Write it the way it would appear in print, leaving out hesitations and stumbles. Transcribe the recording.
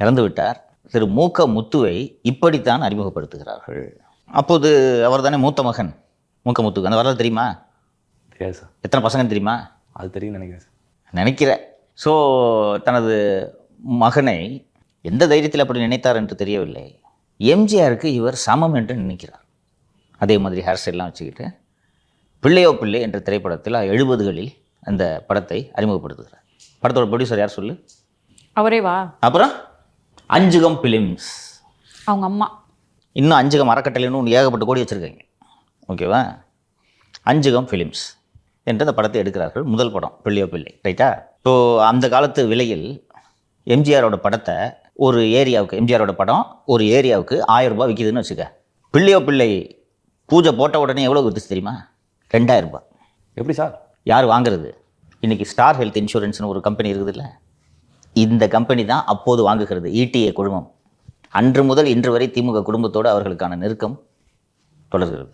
இறந்து விட்டார். திரு மூக்க முத்துவை இப்படித்தான் அறிமுகப்படுத்துகிறார்கள். அப்போது அவர் தானே மூத்த மகன் மூக்க முத்துக்கு. அந்த வரலாறு தெரியுமா? தெரியாது சார். எத்தனை பசங்கன்னு தெரியுமா? அது தெரியும் நினைக்கிறேன் சார். நினைக்கிறேன். ஸோ தனது மகனை எந்த தைரியத்தில் அப்படி நினைத்தார் என்று தெரியவில்லை. எம்ஜிஆருக்கு இவர் சமம் என்று நினைக்கிறார். அதே மாதிரி ஹேர் ஸ்டைல்லாம் வச்சுக்கிட்டு பிள்ளையோ பிள்ளை என்ற திரைப்படத்தில் 70களில் அந்த படத்தை அறிமுகப்படுத்துகிறார். படத்தோட ப்ரொடியூசர் யார் சொல்லு? அவரேவா? அப்புறம் அஞ்சுகம் ஃபிலிம்ஸ், அவங்க அம்மா. இன்னும் அஞ்சுகம் அறக்கட்டளைன்னு ஒன்று ஏகப்பட்ட கோடி வச்சுருக்காங்க. ஓகேவா? அஞ்சுகம் ஃபிலிம்ஸ் என்று அந்த படத்தை எடுக்கிறார்கள். முதல் படம் பிள்ளையோ பிள்ளை, ரைட்டா? ஸோ அந்த காலத்து விலையில் எம்ஜிஆரோட படத்தை ஒரு ஏரியாவுக்கு, எம்ஜிஆரோட படம் ஒரு ஏரியாவுக்கு 1000 ரூபாய் விற்கிதுன்னு வச்சுக்க. பிள்ளையோ பிள்ளை பூஜை போட்ட உடனே எவ்வளோ விற்றுச்சு தெரியுமா? 2000 ரூபாய். எப்படி சார்? யார் வாங்குறது? இன்றைக்கி ஸ்டார் ஹெல்த் இன்சூரன்ஸ்னு ஒரு கம்பெனி இருக்குதுல்ல, இந்த கம்பெனி தான் அப்போது வாங்குகிறது. ஈடிஏ குழுமம். அன்று முதல் இன்று வரை திமுக குடும்பத்தோடு அவர்களுக்கான நெருக்கம் தொடர்கிறது.